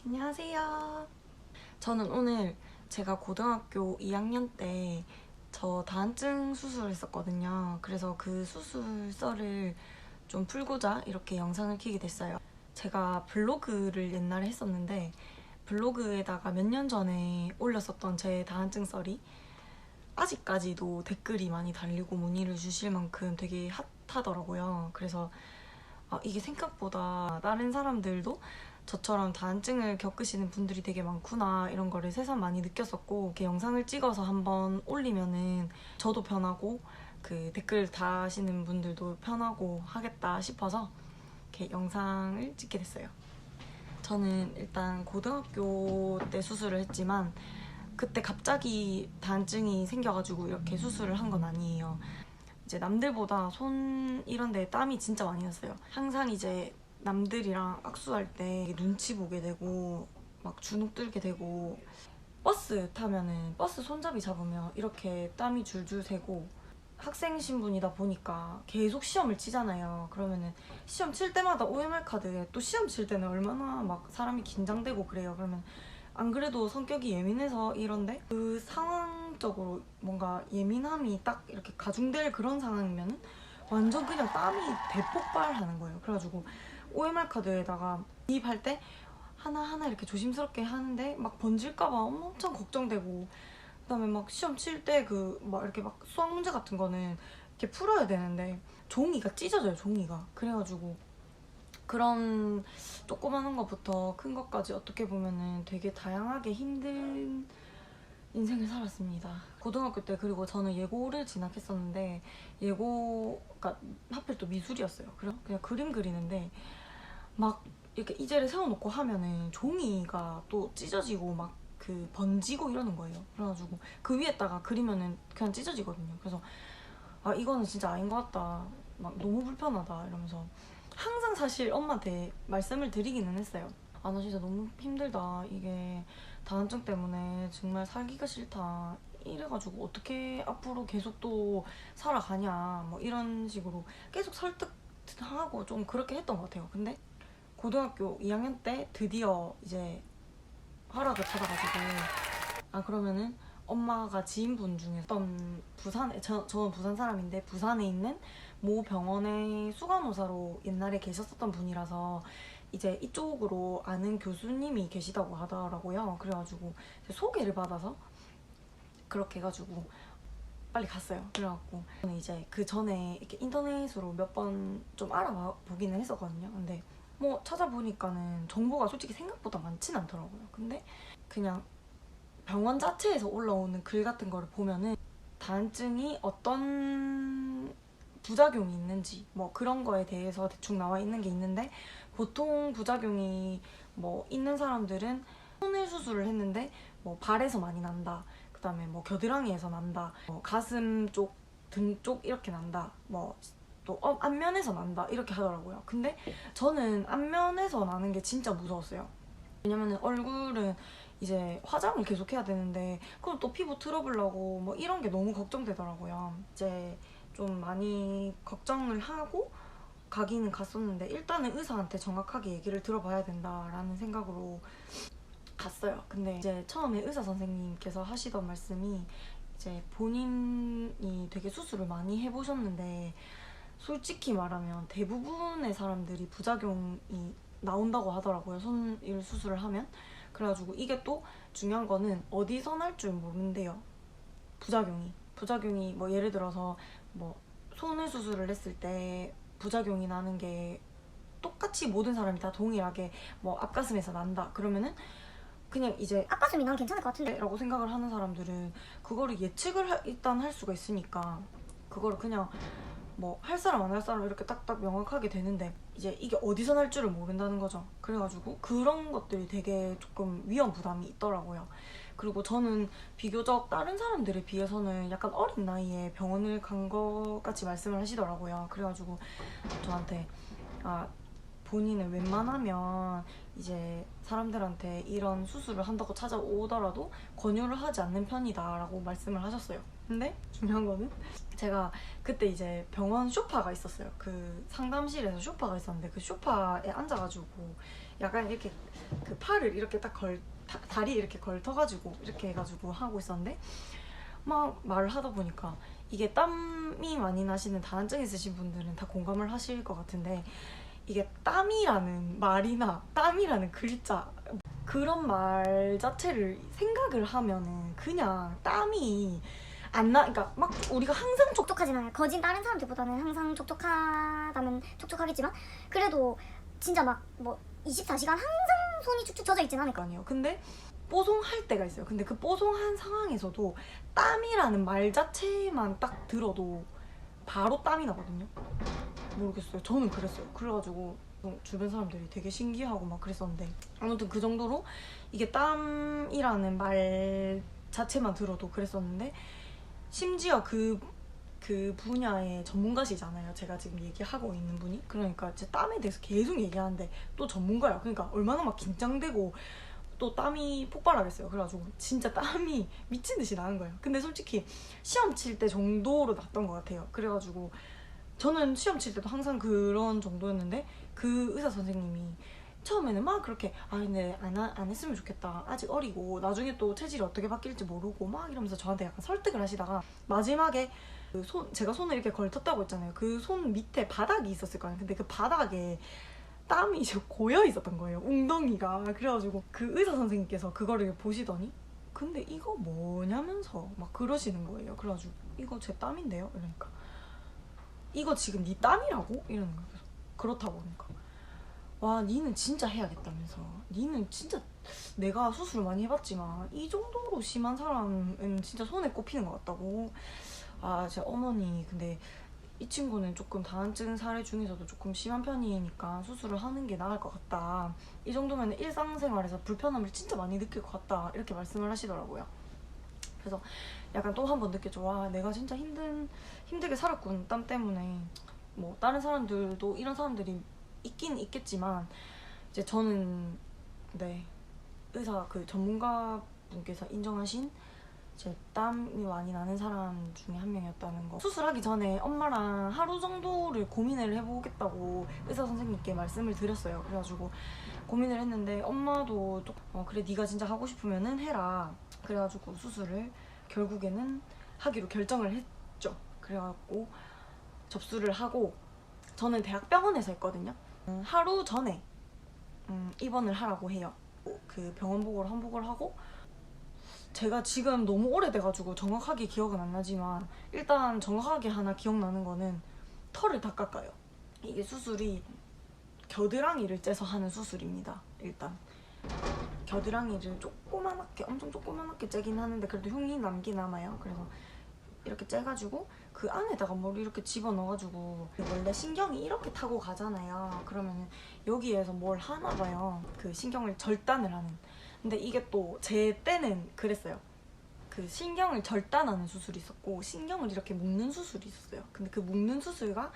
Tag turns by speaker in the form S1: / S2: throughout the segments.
S1: 안녕하세요. 저는 오늘 제가 고등학교 2학년 때 저 다한증 수술을 했었거든요. 그래서 그 수술서를 좀 풀고자 이렇게 영상을 켜게 됐어요. 제가 블로그를 옛날에 했었는데 블로그에다가 몇 년 전에 올렸었던 제 다한증 썰이 아직까지도 댓글이 많이 달리고 문의를 주실 만큼 되게 핫하더라고요. 그래서 이게 생각보다 다른 사람들도 저처럼 다한증을 겪으시는 분들이 되게 많구나 이런 거를 새삼 많이 느꼈었고, 이렇게 영상을 찍어서 한번 올리면은 저도 편하고 그 댓글 다시는 분들도 편하고 하겠다 싶어서 이렇게 영상을 찍게 됐어요. 저는 일단 고등학교 때 수술을 했지만 그때 갑자기 다한증이 생겨가지고 이렇게 수술을 한 건 아니에요. 이제 남들보다 손 이런 데 땀이 진짜 많이 났어요. 항상 이제 남들이랑 악수할 때 눈치 보게 되고 막 주눅 들게 되고, 버스 타면은 버스 손잡이 잡으면 이렇게 땀이 줄줄 새고, 학생 신분이다 보니까 계속 시험을 치잖아요. 그러면은 시험 칠 때마다 OMR 카드에 또 시험 칠 때는 얼마나 막 사람이 긴장되고 그래요. 그러면 안 그래도 성격이 예민해서 이런데 그 상황적으로 뭔가 예민함이 딱 이렇게 가중될 그런 상황이면은 완전 그냥 땀이 대폭발하는 거예요. 그래가지고 OMR 카드에다가 기입할 때 하나하나 이렇게 조심스럽게 하는데 막 번질까봐 엄청 걱정되고, 그다음에 막 시험 칠 때 그 막 이렇게 막 수학 문제 같은 거는 이렇게 풀어야 되는데 종이가 찢어져요, 종이가. 그래가지고 그런 조그마한 것부터 큰 것까지 어떻게 보면은 되게 다양하게 힘든 인생을 살았습니다. 고등학교 때, 그리고 저는 예고를 진학했었는데 예고가 하필 또 미술이었어요. 그냥 그림 그리는데 막 이렇게 이제를 세워놓고 하면은 종이가 또 찢어지고 막 그 번지고 이러는 거예요. 그래가지고 그 위에다가 그리면은 그냥 찢어지거든요. 그래서 이거는 진짜 아닌 것 같다, 막 너무 불편하다 이러면서 항상 사실 엄마한테 말씀을 드리기는 했어요. 나 진짜 너무 힘들다, 이게 다한증 때문에 정말 살기가 싫다, 이래가지고 어떻게 앞으로 계속 또 살아가냐 뭐 이런 식으로 계속 설득하고 좀 그렇게 했던 것 같아요. 근데 고등학교 2학년 때 드디어 이제 허락을 받아가지고, 그러면은 엄마가 지인분 중에 어떤 부산에, 저는 부산 사람인데 부산에 있는 모 병원의 수간호사로 옛날에 계셨었던 분이라서 이제 이쪽으로 아는 교수님이 계시다고 하더라고요. 그래가지고 소개를 받아서 그렇게 해가지고 빨리 갔어요. 그래갖고 저는 이제 그 전에 이렇게 인터넷으로 몇 번 좀 알아보기는 했었거든요. 근데 뭐 찾아보니까는 정보가 솔직히 생각보다 많진 않더라고요. 근데 그냥 병원 자체에서 올라오는 글 같은 거를 보면은 다한증이 어떤 부작용이 있는지 뭐 그런 거에 대해서 대충 나와 있는 게 있는데, 보통 부작용이 뭐 있는 사람들은 손을 수술을 했는데 뭐 발에서 많이 난다, 그 다음에 뭐 겨드랑이에서 난다, 가슴 쪽, 등 쪽 이렇게 난다, 뭐 또 안면에서 난다 이렇게 하더라고요. 근데 저는 안면에서 나는 게 진짜 무서웠어요. 왜냐면은 얼굴은 이제 화장을 계속 해야 되는데 그럼 또 피부 트러블 나고 뭐 이런 게 너무 걱정되더라고요. 이제 좀 많이 걱정을 하고 가기는 갔었는데 일단은 의사한테 정확하게 얘기를 들어봐야 된다라는 생각으로 갔어요. 근데 이제 처음에 의사 선생님께서 하시던 말씀이 이제 본인이 되게 수술을 많이 해보셨는데 솔직히 말하면 대부분의 사람들이 부작용이 나온다고 하더라고요, 손일 수술을 하면. 그래가지고 이게 또 중요한 거는 어디서 날 줄 모른대요, 부작용이 뭐 예를 들어서 뭐 손을 수술을 했을 때 부작용이 나는 게 똑같이 모든 사람이 다 동일하게 뭐 앞가슴에서 난다 그러면은 그냥 이제
S2: 앞가슴이 난 괜찮을 것 같은데
S1: 라고 생각을 하는 사람들은 그거를 예측을 일단 할 수가 있으니까 그거를 그냥 뭐 할 사람 안 할 사람 이렇게 딱딱 명확하게 되는데 이제 이게 어디서 날 줄을 모른다는 거죠. 그래가지고 그런 것들이 되게 조금 위험 부담이 있더라고요. 그리고 저는 비교적 다른 사람들에 비해서는 약간 어린 나이에 병원을 간 것 같이 말씀을 하시더라고요. 그래가지고 저한테 본인은 웬만하면 이제 사람들한테 이런 수술을 한다고 찾아오더라도 권유를 하지 않는 편이다 라고 말씀을 하셨어요. 근데 중요한 거는 제가 그때 이제 병원 소파가 있었어요. 그 상담실에서 소파가 있었는데 그 소파에 앉아가지고 약간 이렇게 그 팔을 이렇게 딱 다리에 이렇게 걸터가지고 이렇게 해가지고 하고 있었는데 막 말을 하다 보니까 이게 땀이 많이 나시는 다한증 있으신 분들은 다 공감을 하실 것 같은데 이게 땀이라는 말이나 땀이라는 글자 그런 말 자체를 생각을 하면은 그냥 땀이 안 나, 그러니까 막 우리가 항상
S2: 촉촉하지만 거진 다른 사람들보다는 항상 촉촉하다면 촉촉하겠지만 그래도 진짜 막 뭐 24시간 항상 손이 축축 젖어 있진 않을 거
S1: 아니에요. 근데 뽀송할 때가 있어요. 근데 그 뽀송한 상황에서도 땀이라는 말 자체만 딱 들어도 바로 땀이 나거든요. 모르겠어요. 저는 그랬어요. 그래가지고 주변 사람들이 되게 신기하고 막 그랬었는데 아무튼 그 정도로 이게 땀이라는 말 자체만 들어도 그랬었는데 심지어 그 분야의 전문가시잖아요. 제가 지금 얘기하고 있는 분이. 그러니까 제 땀에 대해서 계속 얘기하는데 또 전문가예요. 그러니까 얼마나 막 긴장되고 또 땀이 폭발하겠어요. 그래가지고 진짜 땀이 미친 듯이 나는 거예요. 근데 솔직히 시험 칠 때 정도로 났던 것 같아요. 그래가지고 저는 시험 칠 때도 항상 그런 정도였는데 그 의사 선생님이 처음에는 막 그렇게 근데 안 했으면 좋겠다. 아직 어리고 나중에 또 체질이 어떻게 바뀔지 모르고 막 이러면서 저한테 약간 설득을 하시다가 마지막에 제가 손을 이렇게 걸쳤다고 했잖아요. 그 손 밑에 바닥이 있었을 거예요. 근데 그 바닥에 땀이 이제 고여 있었던 거예요. 웅덩이가. 그래가지고 그 의사 선생님께서 그거를 보시더니 근데 이거 뭐냐면서 막 그러시는 거예요. 그래가지고 이거 제 땀인데요? 이러니까 이거 지금 네 땀이라고? 이러는 거예요. 그래서 그렇다고 하니까 와 니는 진짜 해야겠다면서 니는 진짜 내가 수술을 많이 해봤지만 이 정도로 심한 사람은 진짜 손에 꼽히는 것 같다고. 제 어머니 근데 이 친구는 조금 다한증 사례 중에서도 조금 심한 편이니까 수술을 하는 게 나을 것 같다. 이 정도면 일상생활에서 불편함을 진짜 많이 느낄 것 같다. 이렇게 말씀을 하시더라고요. 그래서 약간 또 한 번 느꼈죠. 와 내가 진짜 힘들게 살았군. 땀 때문에. 뭐 다른 사람들도 이런 사람들이 있긴 있겠지만 이제 저는 네 의사 그 전문가 분께서 인정하신 제 땀이 많이 나는 사람 중에 한 명이었다는 거. 수술하기 전에 엄마랑 하루 정도를 고민을 해보겠다고 의사 선생님께 말씀을 드렸어요. 그래가지고 고민을 했는데 엄마도 그래 네가 진짜 하고 싶으면은 해라. 그래가지고 수술을 결국에는 하기로 결정을 했죠. 그래갖고 접수를 하고 저는 대학병원에서 했거든요. 하루 전에 입원을 하라고 해요. 그 병원 보고를 한복을 하고 제가 지금 너무 오래돼가지고 정확하게 기억은 안 나지만 일단 정확하게 하나 기억나는 거는 털을 다 깎아요. 이게 수술이 겨드랑이를 째서 하는 수술입니다. 일단 겨드랑이를 조그만하게 엄청 조그만하게 째긴 하는데 그래도 흉이 남긴 남아요. 그래서 이렇게 째가지고 그 안에다가 뭘 이렇게 집어넣어가지고 원래 신경이 이렇게 타고 가잖아요. 그러면은 여기에서 뭘 하나 봐요. 그 신경을 절단을 하는. 근데 이게 또 제 때는 그랬어요. 그 신경을 절단하는 수술이 있었고 신경을 이렇게 묶는 수술이 있었어요. 근데 그 묶는 수술과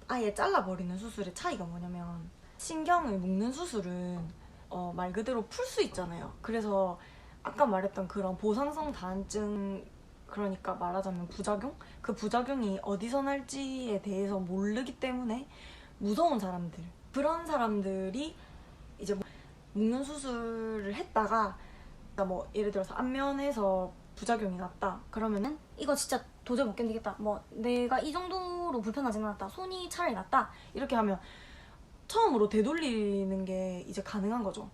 S1: 아예 잘라버리는 수술의 차이가 뭐냐면 신경을 묶는 수술은 말 그대로 풀 수 있잖아요. 그래서 아까 말했던 그런 보상성 다한증 그러니까 말하자면 부작용? 그 부작용이 어디서 날지에 대해서 모르기 때문에 무서운 사람들 그런 사람들이 이제 묶는 수술을 했다가 뭐 예를 들어서 안면에서 부작용이 났다 그러면은 이거 진짜 도저히 못 견디겠다 뭐 내가 이 정도로 불편하지는 않았다 손이 차라리 낫다 이렇게 하면 처음으로 되돌리는 게 이제 가능한 거죠.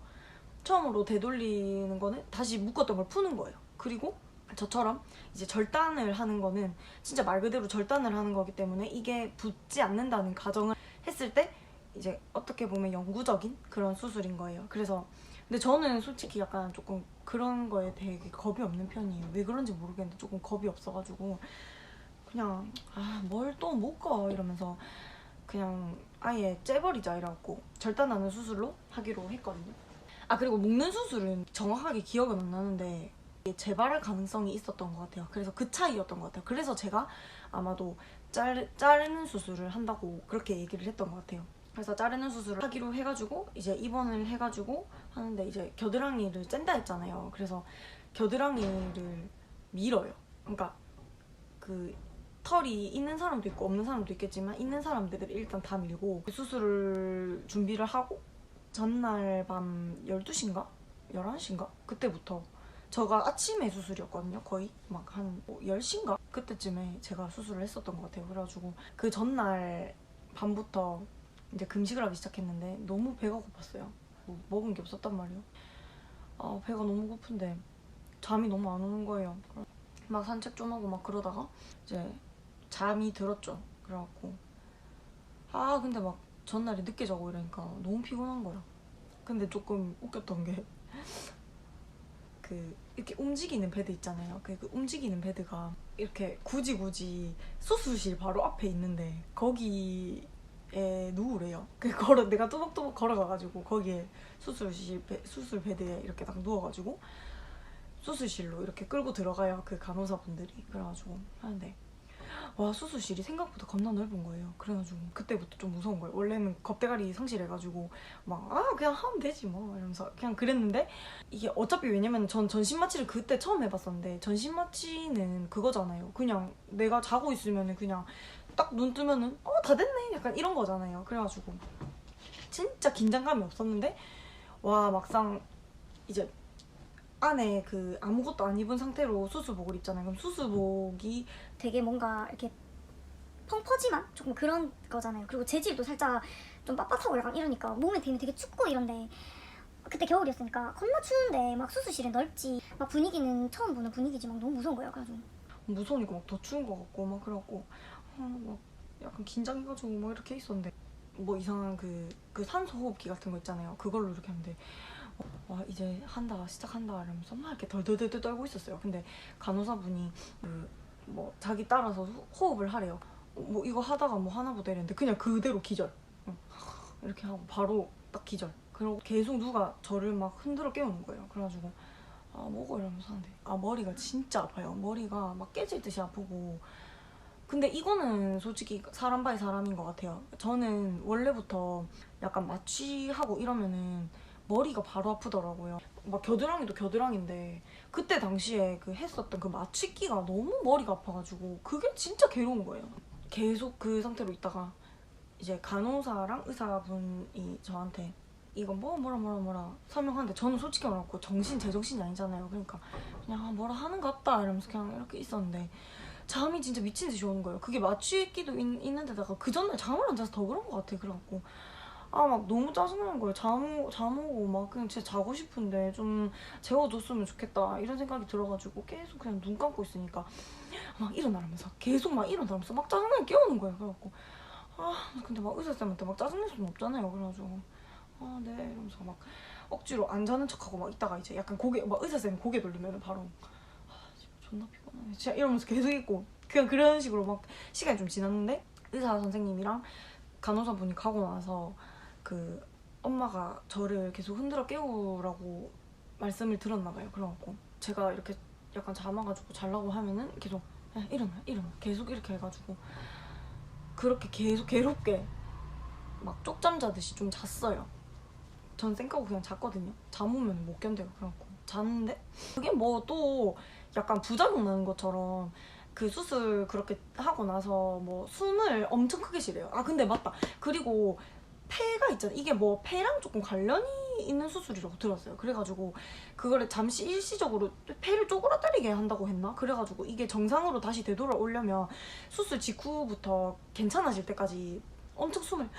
S1: 처음으로 되돌리는 거는 다시 묶었던 걸 푸는 거예요. 그리고 저처럼 이제 절단을 하는 거는 진짜 말 그대로 절단을 하는 거기 때문에 이게 붙지 않는다는 가정을 했을 때 이제 어떻게 보면 영구적인 그런 수술인 거예요. 그래서 근데 저는 솔직히 약간 조금 그런 거에 되게 겁이 없는 편이에요. 왜 그런지 모르겠는데 조금 겁이 없어가지고 그냥 뭘 또 묶어 이러면서 그냥 아예 째버리자 이래갖고 절단하는 수술로 하기로 했거든요. 그리고 묶는 수술은 정확하게 기억은 안 나는데 재발할 가능성이 있었던 것 같아요. 그래서 그 차이였던 것 같아요. 그래서 제가 아마도 자르는 수술을 한다고 그렇게 얘기를 했던 것 같아요. 그래서 자르는 수술을 하기로 해가지고 이제 입원을 해가지고 하는데 이제 겨드랑이를 짠다 했잖아요. 그래서 겨드랑이를 밀어요. 그러니까 그 털이 있는 사람도 있고 없는 사람도 있겠지만 있는 사람들을 일단 다 밀고 수술을 준비를 하고 전날 밤 12시인가? 11시인가? 그때부터 저가 아침에 수술이었거든요. 거의 막 한 10시인가? 그때쯤에 제가 수술을 했었던 것 같아요. 그래가지고 그 전날 밤부터 이제 금식을 하기 시작했는데 너무 배가 고팠어요. 뭐 먹은 게 없었단 말이에요. 아, 배가 너무 고픈데 잠이 너무 안 오는 거예요. 막 산책 좀 하고 막 그러다가 이제 잠이 들었죠. 그래갖고 근데 막 전날에 늦게 자고 이러니까 너무 피곤한 거야. 근데 조금 웃겼던 게 그 이렇게 움직이는 베드 있잖아요. 그 움직이는 베드가 이렇게 굳이 수술실 바로 앞에 있는데 거기에 누우래요. 내가 뚜벅뚜벅 걸어가가지고 거기에 수술 베드에 이렇게 딱 누워가지고 수술실로 이렇게 끌고 들어가요. 그 간호사분들이. 그래가지고 하는데 와, 수술실이 생각보다 겁나 넓은 거예요. 그래가지고 그때부터 좀 무서운 거예요. 원래는 겁대가리 상실해가지고 막 그냥 하면 되지 뭐 이러면서 그냥 그랬는데 이게 어차피 왜냐면 전 전신마취를 그때 처음 해봤었는데 전신마취는 그거잖아요. 그냥 내가 자고 있으면은 그냥 딱 눈 뜨면은 다 됐네 약간 이런 거잖아요. 그래가지고 진짜 긴장감이 없었는데 와, 막상 이제 안에 그 아무것도 안 입은 상태로 수술복을 입잖아요. 그럼 수술복이
S2: 되게 뭔가 이렇게 펑퍼짐한 조금 그런 거잖아요. 그리고 재질도 살짝 좀 빳빳하고 약간 이러니까 몸에 대면 되게 춥고 이런데 그때 겨울이었으니까 겁나 추운데 막 수술실은 넓지 막 분위기는 처음 보는 분위기지 막 너무 무서운 거예요. 그래가지고
S1: 무서우니까 막 더 추운 것 같고 막 그래갖고 막 약간 긴장해가지고 막 이렇게 있었는데 뭐 이상한 그 산소 호흡기 같은 거 있잖아요. 그걸로 이렇게 하는데 와, 이제 시작한다 이러면서 막 이렇게 덜덜덜 떨고 있었어요. 근데 간호사분이 뭐 자기 따라서 호흡을 하래요. 뭐 이거 하다가 뭐 하나 보다 이랬는데 그냥 그대로 기절. 이렇게 하고 바로 딱 기절. 그리고 계속 누가 저를 막 흔들어 깨우는 거예요. 그래가지고 뭐고 이러면서 하는데 머리가 진짜 아파요. 머리가 막 깨질 듯이 아프고. 근데 이거는 솔직히 사람 바이 사람인 것 같아요. 저는 원래부터 약간 마취하고 이러면은 머리가 바로 아프더라고요. 막 겨드랑이도 겨드랑인데 그때 당시에 그 했었던 그 마취기가 너무 머리가 아파가지고 그게 진짜 괴로운 거예요. 계속 그 상태로 있다가 이제 간호사랑 의사분이 저한테 이거 뭐라 설명하는데 저는 솔직히 말하고 제정신이 아니잖아요. 그러니까 그냥 뭐라 하는 것 같다 이러면서 그냥 이렇게 있었는데 잠이 진짜 미친 듯이 오는 거예요. 그게 마취기도 있는데다가 그 전날 잠을 안 자서 더 그런 것 같아. 그래갖고 막 너무 짜증나는 거예요. 잠 오고 막 그냥 진짜 자고 싶은데 좀 재워줬으면 좋겠다 이런 생각이 들어가지고 계속 그냥 눈 감고 있으니까 막 일어나면서 계속 막 일어나면서 막 짜증나게 깨우는 거예요. 그래갖고 근데 막 의사쌤한테 막 짜증낼 수는 없잖아요. 그래가지고 네 이러면서 막 억지로 안 자는 척하고 막 있다가 이제 약간 의사쌤 고개 돌리면 바로 존나 피곤하네 진짜 이러면서 계속 있고 그냥 그런 식으로 막 시간이 좀 지났는데 의사 선생님이랑 간호사분이 가고 나서 그 엄마가 저를 계속 흔들어 깨우라고 말씀을 들었나 봐요. 그래갖고 제가 이렇게 약간 잠아가지고 자려고 하면은 계속 일어나 계속 이렇게 해가지고 그렇게 계속 괴롭게 막 쪽잠 자듯이 좀 잤어요. 전 쌩까고 그냥 잤거든요. 잠 오면 못 견뎌요. 그래갖고 잤는데 그게 뭐 또 약간 부작용 나는 것처럼 그 수술 그렇게 하고 나서 뭐 숨을 엄청 크게 쉬래요. 근데 맞다. 그리고 폐가 있잖아요. 이게 뭐 폐랑 조금 관련이 있는 수술이라고 들었어요. 그래가지고 그거를 잠시 일시적으로 폐를 쪼그라뜨리게 한다고 했나? 그래가지고 이게 정상으로 다시 되돌아오려면 수술 직후부터 괜찮아질 때까지 엄청 숨을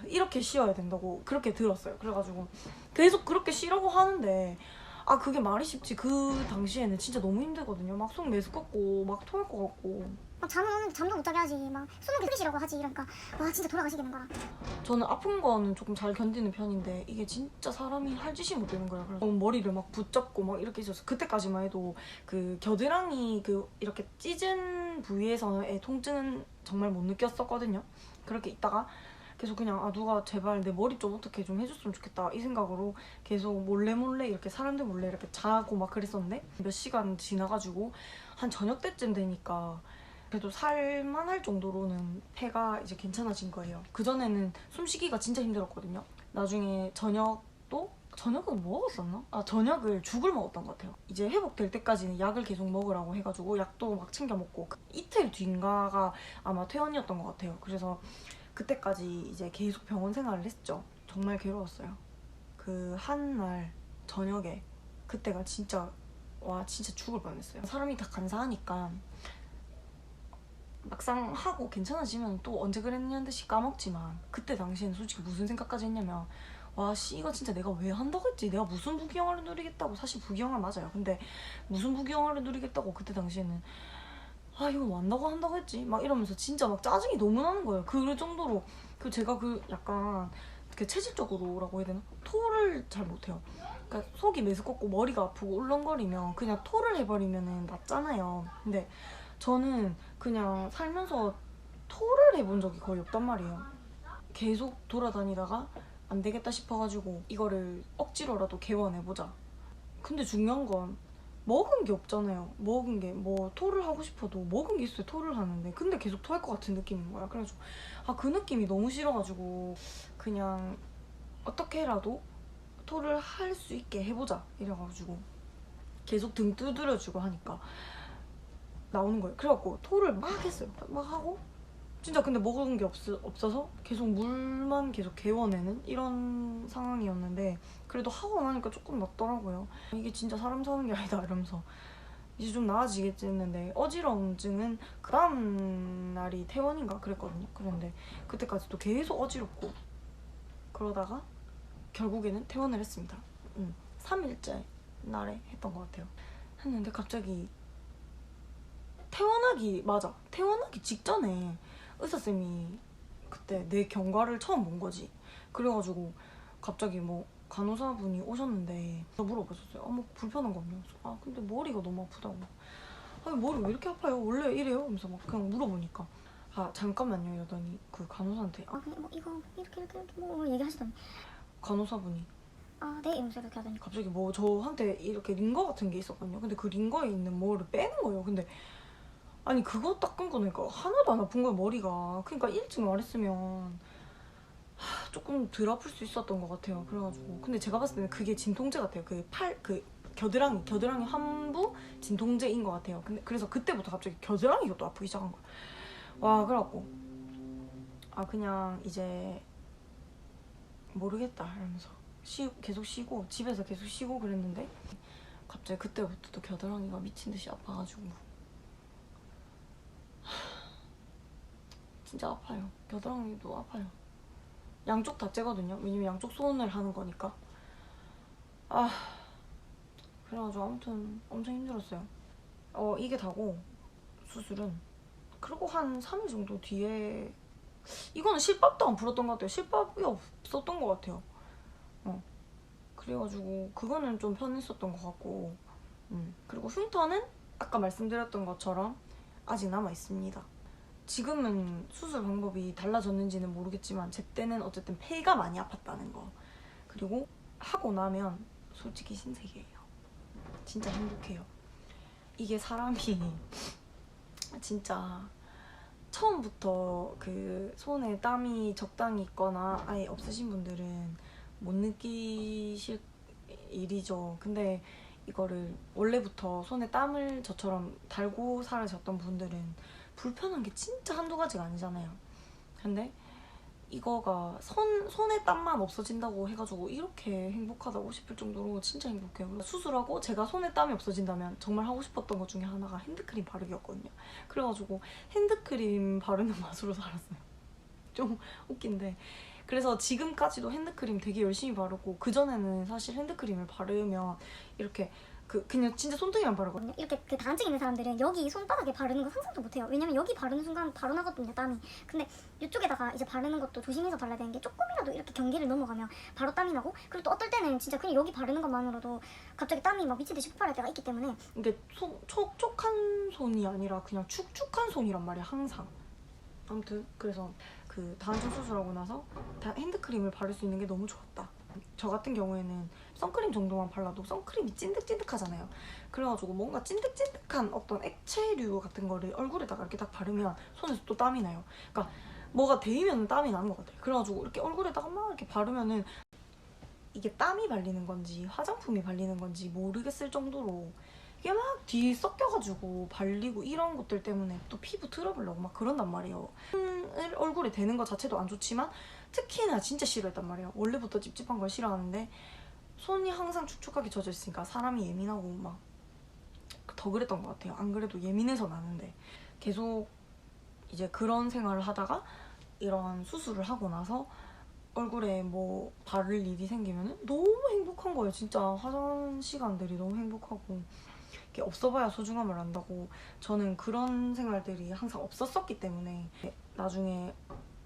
S1: 이렇게 쉬어야 된다고 그렇게 들었어요. 그래가지고 계속 그렇게 쉬라고 하는데 그게 말이 쉽지. 그 당시에는 진짜 너무 힘들거든요. 막 숨 메스껍고 막 토할 것 같고
S2: 막 잠은 오는데 잠도 못 자게 하지 막 숨을 계속 하지 이러니까 와 진짜 돌아가시겠는 거야.
S1: 저는 아픈 거는 조금 잘 견디는 편인데 이게 진짜 사람이 할 짓이 못 되는 거예요. 그래서 머리를 막 붙잡고 막 이렇게 있었어요. 그때까지만 해도 그 겨드랑이 이렇게 찢은 부위에서의 통증은 정말 못 느꼈었거든요. 그렇게 있다가 계속 그냥 누가 제발 내 머리 좀 어떻게 좀 해줬으면 좋겠다 이 생각으로 계속 몰래 이렇게 사람들 몰래 이렇게 자고 막 그랬었는데 몇 시간 지나가지고 한 저녁 때쯤 되니까 그래도 살만할 정도로는 폐가 이제 괜찮아진 거예요. 그전에는 숨쉬기가 진짜 힘들었거든요. 나중에 저녁은 뭐 먹었었나? 저녁을 죽을 먹었던 것 같아요. 이제 회복될 때까지는 약을 계속 먹으라고 해가지고 약도 막 챙겨 먹고 이틀 뒤인가가 아마 퇴원이었던 것 같아요. 그래서 그때까지 이제 계속 병원 생활을 했죠. 정말 괴로웠어요. 그 한 날 저녁에 그때가 진짜 진짜 죽을 뻔했어요. 사람이 다 간사하니까 막상 하고 괜찮아지면 또 언제 그랬냐는 듯이 까먹지만 그때 당시에는 솔직히 무슨 생각까지 했냐면 이거 진짜 내가 왜 한다고 했지? 내가 무슨 부귀영화를 누리겠다고. 사실 부귀영화 맞아요. 근데 무슨 부귀영화를 누리겠다고 그때 당시에는 이거 한다고 했지? 막 이러면서 진짜 막 짜증이 너무 나는 거예요. 그 정도로 제가 약간 체질적으로라고 해야 되나? 토를 잘 못해요. 그러니까 속이 메스껍고 머리가 아프고 울렁거리면 그냥 토를 해버리면 낫잖아요. 근데 저는 그냥 살면서 토를 해본 적이 거의 없단 말이에요. 계속 돌아다니다가 안 되겠다 싶어가지고 이거를 억지로라도 개원해보자. 근데 중요한 건 먹은 게 없잖아요. 먹은 게 토를 하고 싶어도 먹은 게 있어야 토를 하는데 근데 계속 토할 것 같은 느낌인 거야. 그래가지고 그 느낌이 너무 싫어가지고 그냥 어떻게라도 토를 할 수 있게 해보자 이래가지고 계속 등 두드려주고 하니까 나오는 거예요. 그래갖고 토를 막 했어요. 막 하고 진짜 근데 먹은 게 없어서 계속 물만 계속 개워내는 이런 상황이었는데 그래도 하고 나니까 조금 낫더라고요. 이게 진짜 사람 사는 게 아니다 이러면서 이제 좀 나아지겠지 했는데 어지러움증은 그 다음 날이 퇴원인가 그랬거든요. 그런데 그때까지도 계속 어지럽고 그러다가 결국에는 퇴원을 했습니다. 3일째 날에 했던 것 같아요. 했는데 갑자기 퇴원하기 직전에 의사쌤이 그때 내 경과를 처음 본 거지. 그래가지고 갑자기 간호사분이 오셨는데 물어보셨어요. 뭐 불편한 거 없냐고. 근데 머리가 너무 아프다고. 머리 왜 이렇게 아파요? 원래 이래요? 하면서 막 그냥 물어보니까 잠깐만요 이러더니 그 간호사한테
S2: 근데 이거 이렇게 얘기하시더니
S1: 간호사분이
S2: 네 이러면서 이렇게 하더니
S1: 갑자기 저한테 이렇게 링거 같은 게 있었거든요. 근데 그 링거에 있는 뭐를 빼는 거예요. 근데 아니 그거 닦은 거니까 하나도 안 아픈 거야 머리가. 그러니까 일찍 말했으면 조금 덜 아플 수 있었던 것 같아요. 그래가지고 근데 제가 봤을 때는 그게 진통제 같아요. 겨드랑이 환부 진통제인 것 같아요. 근데 그래서 그때부터 갑자기 겨드랑이가 또 아프기 시작한 거야. 그래갖고 그냥 이제 모르겠다 이러면서 계속 쉬고 집에서 계속 쉬고 그랬는데 갑자기 그때부터 또 겨드랑이가 미친 듯이 아파가지고 진짜 아파요. 겨드랑이도 아파요. 양쪽 다 째거든요. 왜냐면 양쪽 손을 하는 거니까. 그래가지고 아무튼 엄청 힘들었어요. 이게 다고 수술은. 그리고 한 3일 정도 뒤에 이거는 실밥도 안 풀었던 것 같아요. 실밥이 없었던 것 같아요. 그래가지고 그거는 좀 편했었던 것 같고 그리고 흉터는 아까 말씀드렸던 것처럼 아직 남아있습니다. 지금은 수술 방법이 달라졌는지는 모르겠지만 제 때는 어쨌든 폐가 많이 아팠다는 거. 그리고 하고 나면 솔직히 신세계예요. 진짜 행복해요. 이게 사람이 진짜 처음부터 그 손에 땀이 적당히 있거나 아예 없으신 분들은 못 느끼실 일이죠. 근데 이거를 원래부터 손에 땀을 저처럼 달고 살아셨던 분들은 불편한 게 진짜 한두 가지가 아니잖아요. 근데 이거가 손에 땀만 없어진다고 해가지고 이렇게 행복하다고 싶을 정도로 진짜 행복해요. 수술하고 제가 손에 땀이 없어진다면 정말 하고 싶었던 것 중에 하나가 핸드크림 바르기였거든요. 그래가지고 핸드크림 바르는 맛으로 살았어요. 좀 웃긴데 그래서 지금까지도 핸드크림 되게 열심히 바르고 그전에는 사실 핸드크림을 바르면 이렇게 그냥 진짜 손등에만 바르거든요.
S2: 이렇게 그 다한증 있는 사람들은 여기 손바닥에 바르는 거 상상도 못해요. 왜냐면 여기 바르는 순간 바로 나거든요 땀이. 근데 이쪽에다가 이제 바르는 것도 조심해서 발라야 되는 게 조금이라도 이렇게 경계를 넘어가면 바로 땀이 나고 그리고 또 어떨 때는 진짜 그냥 여기 바르는 것만으로도 갑자기 땀이 막 미친 듯이 폭발할 때가 있기 때문에
S1: 이게 촉촉한 손이 아니라 그냥 축축한 손이란 말이야 항상. 아무튼 그래서 그 다한증 수술하고 나서 핸드크림을 바를 수 있는 게 너무 좋았다. 저 같은 경우에는 선크림 정도만 발라도 선크림이 찐득찐득하잖아요. 그래가지고 뭔가 찐득찐득한 어떤 액체류 같은 거를 얼굴에다가 이렇게 딱 바르면 손에서 또 땀이 나요. 그러니까 뭐가 데이면 땀이 나는 것 같아요. 그래가지고 이렇게 얼굴에다가 막 이렇게 바르면은 이게 땀이 발리는 건지 화장품이 발리는 건지 모르겠을 정도로 이게 막 뒤 섞여가지고 발리고 이런 것들 때문에 또 피부 트러블 나고 막 그런단 말이에요. 손을 얼굴에 대는 것 자체도 안 좋지만 특히나 진짜 싫어했단 말이에요. 원래부터 찝찝한 걸 싫어하는데 손이 항상 축축하게 젖어 있으니까 사람이 예민하고 막 더 그랬던 것 같아요. 안 그래도 예민해서 나는데 계속 이제 그런 생활을 하다가 이런 수술을 하고 나서 얼굴에 뭐 바를 일이 생기면 너무 행복한 거예요. 진짜 화장 시간들이 너무 행복하고 이게 없어봐야 소중함을 안다고 저는 그런 생활들이 항상 없었었기 때문에 나중에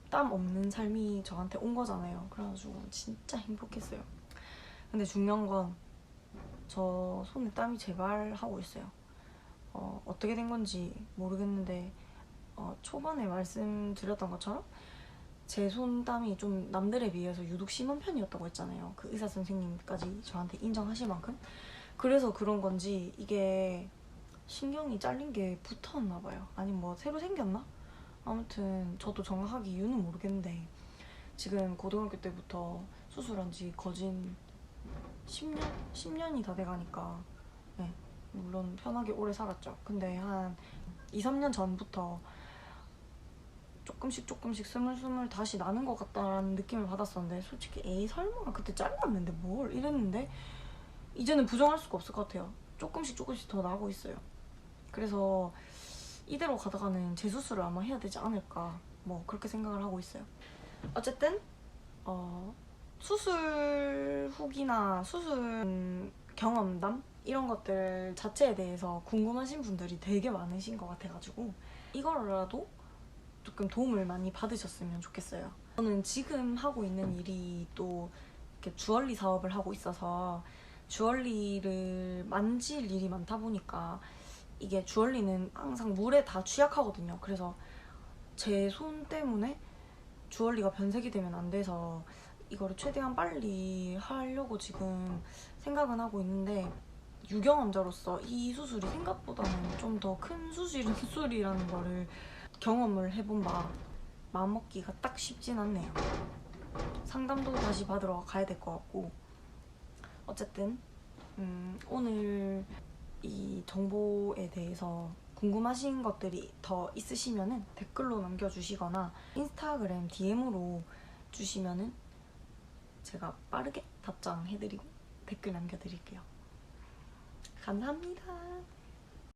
S1: 땀 없는 삶이 저한테 온 거잖아요. 그래가지고 진짜 행복했어요. 근데 중요한 건 저 손에 땀이 재발하고 있어요. 어떻게 된 건지 모르겠는데 초반에 말씀드렸던 것처럼 제 손땀이 좀 남들에 비해서 유독 심한 편이었다고 했잖아요. 그 의사 선생님까지 저한테 인정하실 만큼. 그래서 그런 건지 이게 신경이 잘린 게 붙었나 봐요. 아니 뭐 새로 생겼나? 아무튼 저도 정확하게 이유는 모르겠는데 지금 고등학교 때부터 수술한 지 거진 10년이 다 돼가니까 네, 물론 편하게 오래 살았죠. 근데 한 2, 3년 전부터 조금씩 스물스물 다시 나는 것 같다라는 느낌을 받았었는데 솔직히 에이 설마 그때 잘랐는데 뭘 이랬는데 이제는 부정할 수가 없을 것 같아요. 조금씩 더 나고 있어요. 그래서 이대로 가다가는 재수술을 아마 해야 되지 않을까 뭐 그렇게 생각을 하고 있어요. 어쨌든 수술 후기나 수술 경험담 이런 것들 자체에 대해서 궁금하신 분들이 되게 많으신 것 같아가지고 이거라도 조금 도움을 많이 받으셨으면 좋겠어요. 저는 지금 하고 있는 일이 또 이렇게 주얼리 사업을 하고 있어서 주얼리를 만질 일이 많다 보니까 이게 주얼리는 항상 물에 다 취약하거든요. 그래서 제 손 때문에 주얼리가 변색이 되면 안 돼서 이거를 최대한 빨리 하려고 지금 생각은 하고 있는데 유경험자로서 이 수술이 생각보다는 좀 더 큰 수술이라는 거를 경험을 해본 바 마음먹기가 딱 쉽진 않네요. 상담도 다시 받으러 가야 될 것 같고 어쨌든 오늘 이 정보에 대해서 궁금하신 것들이 더 있으시면은 댓글로 남겨주시거나 인스타그램 DM으로 주시면은 제가 빠르게 답장해드리고 댓글 남겨드릴게요. 감사합니다.